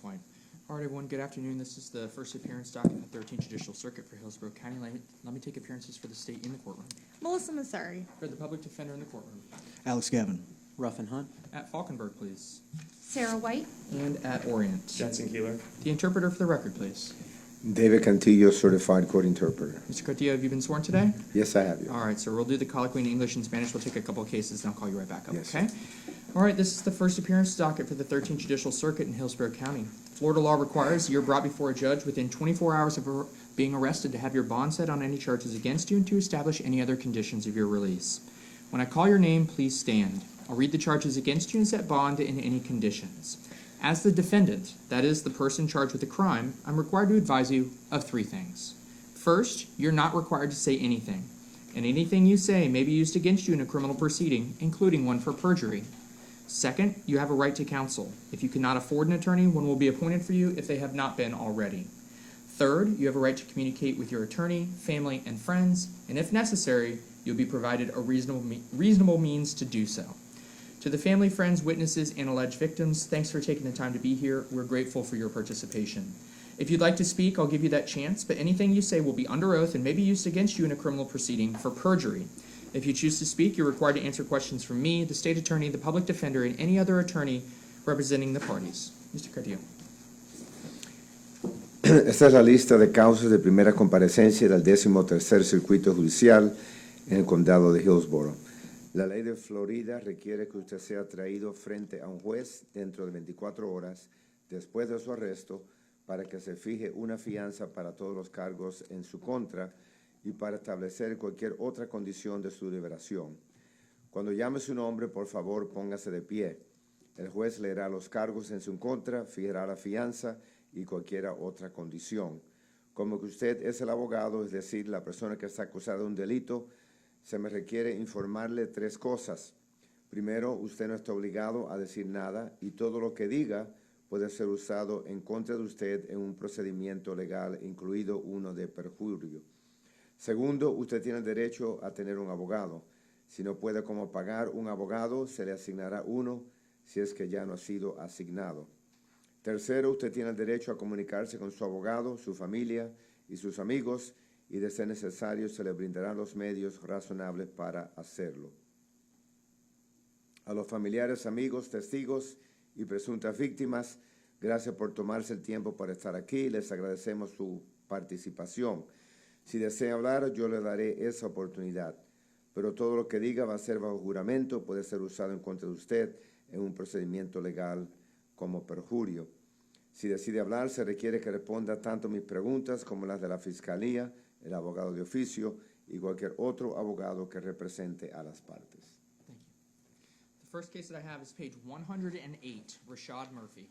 Ms. White. All right, everyone, good afternoon. This is the first appearance docket in the 13th Judicial Circuit for Hillsborough County. Let me take appearances for the state in the courtroom. Melissa Massari. For the public defender in the courtroom. Alex Gavin. Ruffin Hunt. At Falkenberg, please. Sarah White. And at Orient. Jensen Keeler. The interpreter for the record, please. David Cantillo, certified court interpreter. Mr. Cortillo, have you been sworn today? Yes, I have you. All right, so we'll do the colloquy in English and Spanish. We'll take a couple of cases, and I'll call you right back up, Yes, okay? All right, this is the first appearance docket for the 13th Judicial Circuit in Hillsborough County. Florida law requires you're brought before a judge within 24 hours of being arrested to have your bond set on any charges against you and to establish any other conditions of your release. When I call your name, please stand. I'll read the charges against you and set bond in any conditions. As the defendant, that is, the person charged with a crime, I'm required to advise you of three things. First, you're not required to say anything, and anything you say may be used against you in a criminal proceeding, including one for perjury. Second, you have a right to counsel. If you cannot afford an attorney, one will be appointed for you if they have not been already. Third, you have a right to communicate with your attorney, family, and friends, and if necessary, you'll be provided a reasonable means to do so. To the family, friends, witnesses, and alleged victims, thanks for taking the time to be here. We're grateful for your participation. If you'd like to speak, I'll give you that chance, but anything you say will be under oath and may be used against you in a criminal proceeding for perjury. If you choose to speak, you're required to answer questions from me, the state attorney, the public defender, and any other attorney representing the parties. Mr. Cartillo. Esta es la lista de causas de primera comparecencia del 13º Circuito Judicial en el Condado de Hillsborough. La ley de Florida requiere que usted sea traído frente a un juez dentro de 24 horas después de su arresto para que se fije una fianza para todos los cargos en su contra y para establecer cualquier otra condición de su liberación. Cuando llame su nombre, por favor, póngase de pie. El juez leerá los cargos en su contra, fijará la fianza y cualquier otra condición. Como que usted es el abogado, es decir, la persona que está acusada de un delito, se me requiere informarle tres cosas. Primero, usted no está obligado a decir nada y todo lo que diga puede ser usado en contra de usted en un procedimiento legal, incluido uno de perjurio. Segundo, usted tiene derecho a tener un abogado. Si no puede como pagar un abogado, se le asignará uno si es que ya no ha sido asignado. Tercero, usted tiene el derecho a comunicarse con su abogado, su familia y sus amigos, y de ser necesario se le brindarán los medios razonables para hacerlo. A los familiares, amigos, testigos y presuntas víctimas, gracias por tomarse el tiempo para estar aquí. Les agradecemos su participación. Si desea hablar, yo le daré esa oportunidad, pero todo lo que diga va a ser bajo juramento, puede ser usado en contra de usted en un procedimiento legal como perjurio. Si decide hablar, se requiere que responda tanto mis preguntas como las de la Fiscalía, el abogado de oficio y cualquier otro abogado que represente a las partes. Thank you. The first case that I have is page 108, Rashad Murphy.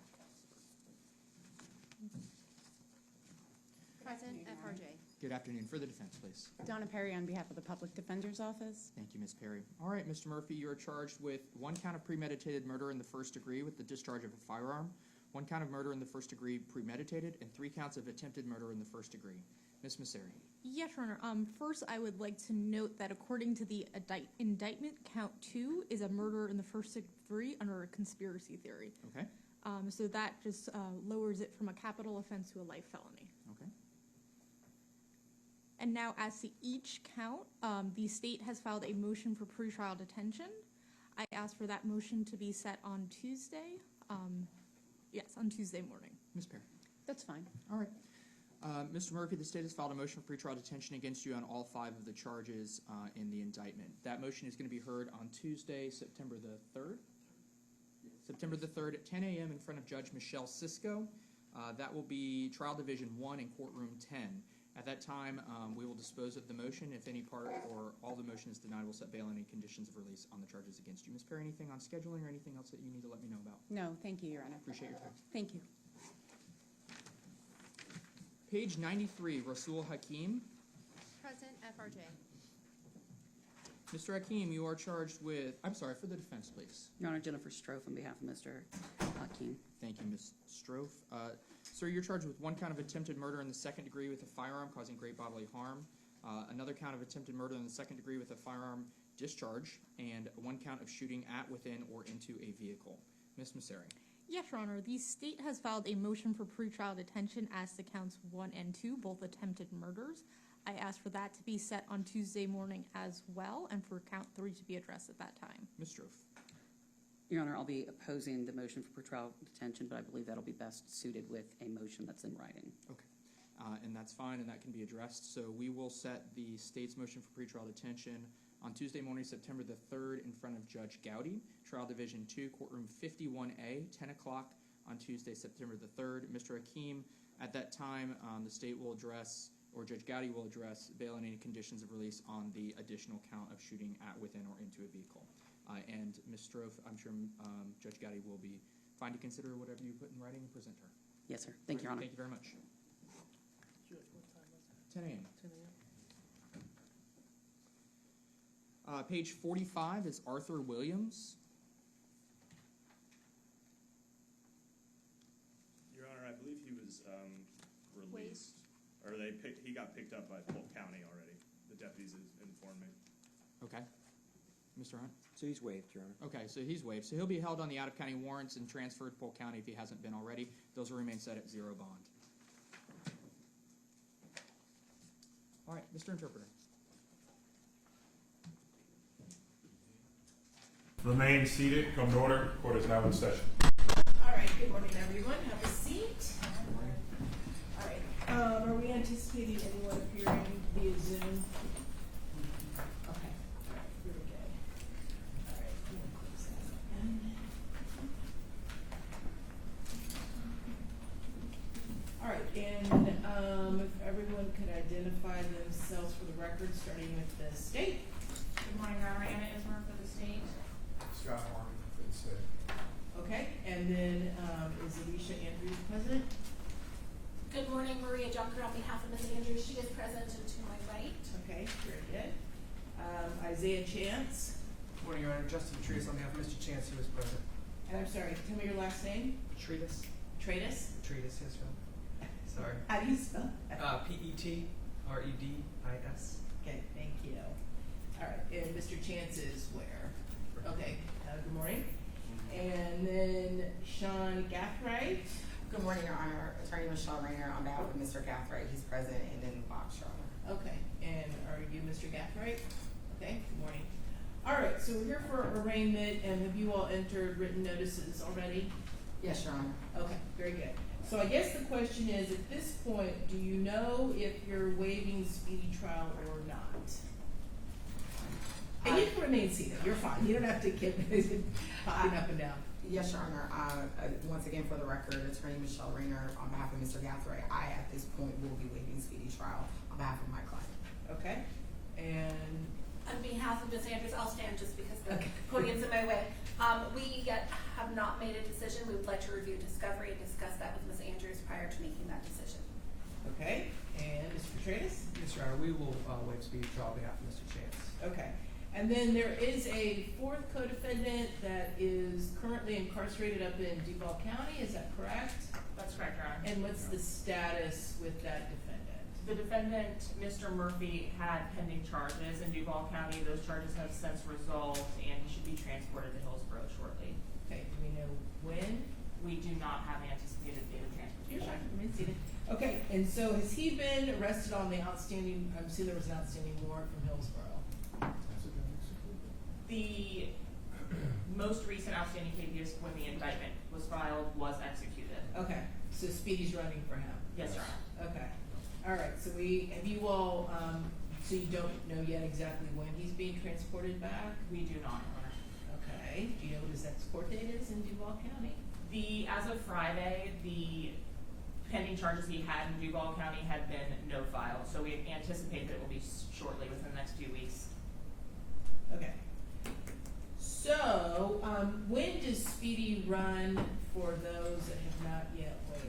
Present, FRJ. Good afternoon. For the defense, please. Donna Perry on behalf of the Public Defender's Office. Thank you, Ms. Perry. All right, Mr. Murphy, you are charged with one count of premeditated murder in the first degree with the discharge of a firearm, one count of murder in the first degree premeditated, and 3 counts of attempted murder in the first degree. Ms. Massari. Yes, Your Honor. First, I would like to note that according to the indictment, count 2 is a murder in the first degree under a conspiracy theory. Okay. So that just lowers it from a capital offense to a life felony. Okay. And now, as to each count, the state has filed a motion for pretrial detention. I asked for that motion to be set on Tuesday. Yes, on Tuesday morning. Ms. Perry. That's fine. All right. Mr. Murphy, the state has filed a motion for pretrial detention against you on all 5 of the charges in the indictment. That motion is going to be heard on Tuesday, September the 3rd? September the 3rd at 10 a.m. in front of Judge Michelle Cisco. That will be Trial Division 1 in Courtroom 10. At that time, we will dispose of the motion. If any part or all the motion is denied, we'll set bail on any conditions of release on the charges against you. Ms. Perry, anything on scheduling or anything else that you need to let me know about? No, thank you, Your Honor. Appreciate your time. Thank you. Page 93, Rasul Hakeem. Present, FRJ. Mr. Hakeem, you are charged with, I'm sorry, for the defense, please. Your Honor, Jennifer Strofe on behalf of Mr. Hakeem. Thank you, Ms. Strofe. Sir, you're charged with one count of attempted murder in the second degree with a firearm causing great bodily harm, another count of attempted murder in the second degree with a firearm discharge, and one count of shooting at, within, or into a vehicle. Ms. Massari. Yes, Your Honor. The state has filed a motion for pretrial detention as to counts 1 and 2, both attempted murders. I asked for that to be set on Tuesday morning as well, and for count 3 to be addressed at that time. Ms. Strofe. Your Honor, I'll be opposing the motion for pretrial detention, but I believe that'll be best suited with a motion that's in writing. Okay. And that's fine, and that can be addressed. So we will set the state's motion for pretrial detention on Tuesday morning, September the 3rd, in front of Judge Gowdy, Trial Division 2, Courtroom 51A, 10 o'clock on Tuesday, September the 3rd. Mr. Hakeem, at that time, the state will address, or Judge Gowdy will address, bail and any conditions of release on the additional count of shooting at, within, or into a vehicle. And Ms. Strofe, I'm sure Judge Gowdy will be fine to consider whatever you put in writing and present her. Yes, sir. Thank you, Your Honor. Thank you very much. 10 a.m. Page 45 is Arthur Williams. Your Honor, I believe he was released, or he got picked up by Polk County already. The deputies informed me. Okay. Mr. Hunt? So he's waived, Your Honor. Okay, so he's waived. So he'll be held on the out-of-county warrants and transferred to Polk County if he hasn't been already. Those will remain set at 0 bond. All right, Mr. Interpreter. Remain seated. Come to order. Court is now in session. All right, good morning, everyone. Have a seat. All right, are we anticipating anyone appearing via Zoom? Okay, all right, very good. All right, I'm gonna close that again. All right, and if everyone could identify themselves for the record, starting with the state. Good morning, Your Honor. Anna Ismer for the state. Scott Harmon for the state. Okay, and then is Alicia Andrews present? Good morning, Maria Junker on behalf of Ms. Andrews. She is present and to my right. Okay, very good. Isaiah Chance. Morning, Your Honor. Justin Treatise on behalf of Mr. Chance, who is present. And I'm sorry, tell me your last name. Treatise? Treatise? Treatise, yes, Your Honor. Sorry. How do you spell that? Petredis. Okay, thank you. All right, and Mr. Chance is where? Okay, good morning. And then Sean Gathright. Good morning, Your Honor. Attorney Michelle Rayner on behalf of Mr. Gathright. He's present, and then Bob Schroeder. Okay, and are you Mr. Gathright? Okay, good morning. All right, so we're here for arraignment, and have you all entered written notices already? Yes, Your Honor. Okay, very good. So I guess the question is, at this point, do you know if you're waiving speedy trial or not? And you can remain seated, you're fine, you don't have to keep popping up and down. Yes, Your Honor. Once again, for the record, Attorney Michelle Rayner on behalf of Mr. Gathright. I, at this point, will be waiving speedy trial on behalf of my client. Okay, and On behalf of Ms. Andrews, I'll stand just because the Okay. podium's in my way. We yet have not made a decision. We would like to review discovery and discuss that with Ms. Andrews prior to making that decision. okay, and Mr. Petraeus? Yes, Your Honor. We will waive speedy trial on behalf of Mr. Chance. Okay, and then there is a fourth co-defendant that is currently incarcerated up in Duval County, is that correct? That's correct, Your Honor. And what's the status with that defendant? The defendant, Mr. Murphy, had pending charges in Duval County. Those charges have since resolved, and he should be transported to Hillsborough shortly. Okay, do we know when? We do not have an anticipated date of You're transportation. fine, remain seated. Okay, and so has he been arrested on the outstanding, I'm assuming there was an outstanding warrant from Hillsborough? The most recent outstanding habeas when the indictment was filed was executed. Okay, so Speedy's running for him? Yes, Your Honor. Okay, all right, so have you all, so you don't know yet exactly when he's being transported back? We do not, Your Honor. Okay, do you know what his next court date is in Duval County? As of Friday, the pending charges he had in Duval County had been no filed, so we anticipate that it will be shortly within the next few weeks. Okay. So, when does Speedy run for those that have not yet waived?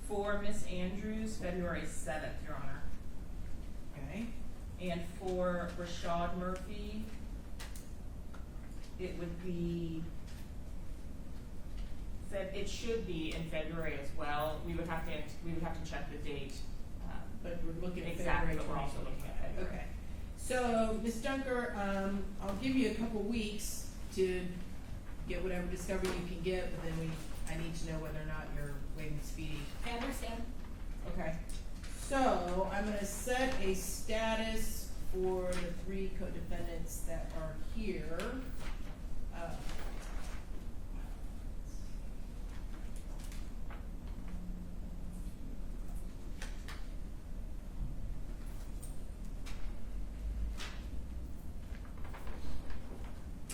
For Miss Andrews, February 7th, Your Honor. Okay, And for Rashad Murphy, it would be, it should be in February as well. We would have to check the date. but we're looking at Exactly, February but we're also 20th. looking at February. Okay, so, Ms. Dunker, I'll give you a couple weeks to get whatever discovery you can get, but then I need to know whether or not you're waiving speedy. I understand. Okay, so I'm gonna set a status for the 3 co-defendants that are here.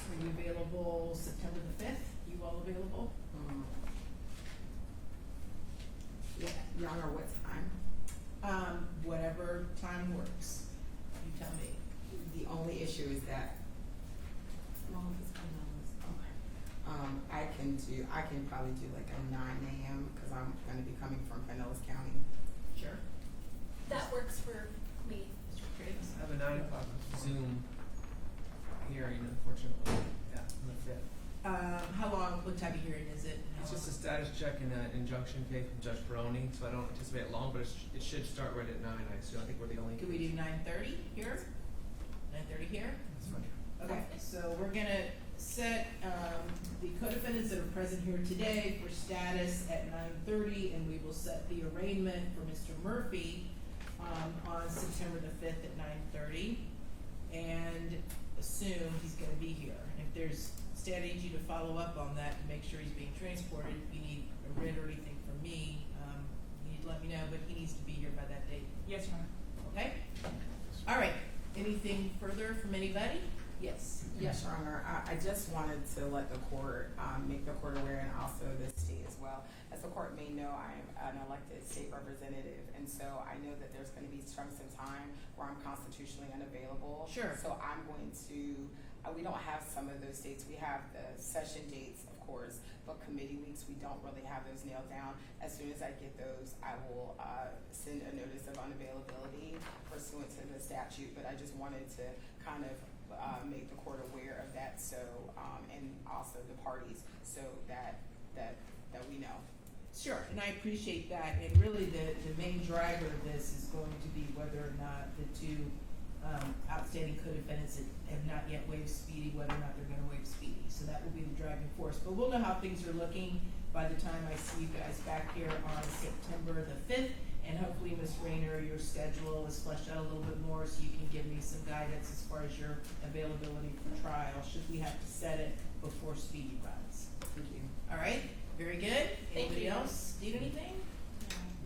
Are you available September the 5th? You all available? Yeah, Your Honor, what time? Whatever time works. You tell me. The only issue is that, well, it's okay. I can probably do like a 9 a.m. because I'm gonna be coming from Pinellas County. Sure. That works for me. Mr. Triggs? I have a 9 o'clock Zoom hearing, unfortunately, yeah, on the 5th. How long, what type of hearing is it? It's just a status check and an injunction case from Judge Baroni, so I don't anticipate it long, but it should start right at 9, I assume. I think we're the only. Could we do 9:30 here? 9:30 here? That's fine. Okay, so we're gonna set, the co-defendants that are present here today for status at 9:30, and we will set the arraignment for Mr. Murphy, on September the 5th at 9:30, and assume he's gonna be here. And if there's, Stan, I need you to follow up on that to make sure he's being transported. If you need a writ or anything from me, you need to let me know, but he needs to be here by that date. Yes, Your Honor. Okay? All right. Anything further from anybody? Yes. Yes, Your Honor. I just wanted to let the court, make the court aware, and also the state as well. As the court may know, I am an elected state representative, and so I know that there's gonna be chunks of time where I'm constitutionally unavailable. Sure. So I'm going to, we don't have some of those dates. We have the session dates, of course, but committee weeks, we don't really have those nailed down. As soon as I get those, I will, send a notice of unavailability pursuant to the statute, but I just wanted to kind of make the court aware of that, so, and also the parties, so that we know. Sure, and I appreciate that, and really the main driver of this is going to be whether or not the 2 outstanding co-defendants that have not yet waived speedy, whether or not they're gonna waive speedy, so that will be the driving force. But we'll know how things are looking by the time I see you guys back here on September the 5th, and hopefully, Ms. Rayner, your schedule is fleshed out a little bit more, so you can give me some guidance as far as your availability for trial, should we have to set it before speedy runs. Thank you. All right, very good. Thank Anybody you. else need anything?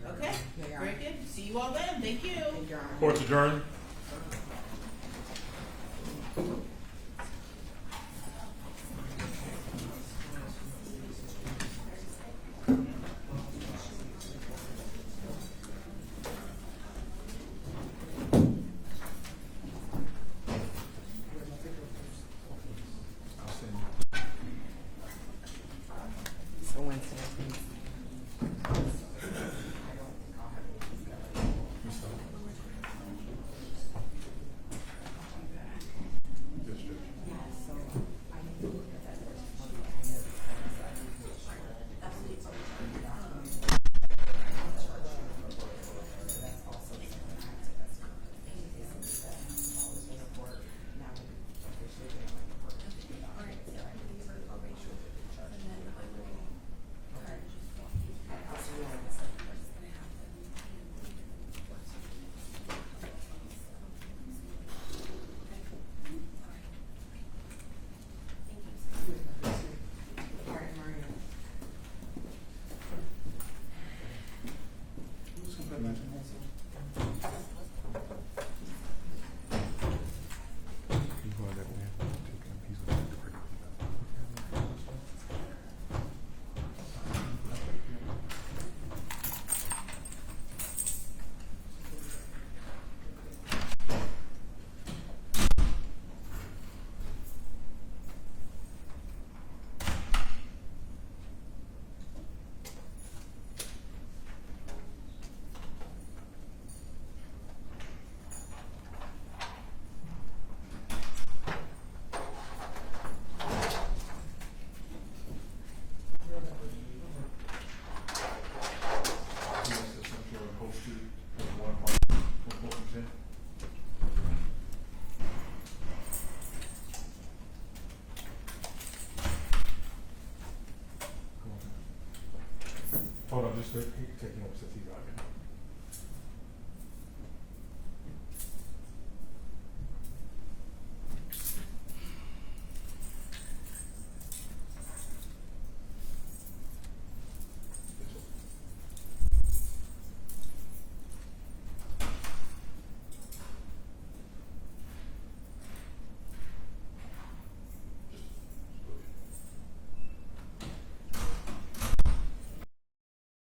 No. Okay, Yeah, Your very Honor. good. See you all then. Thank you. Thank you, Your Honor. Court's adjourned. So Wednesday, please. I don't think I'll have anything together. hold on, just taking up since he's out here.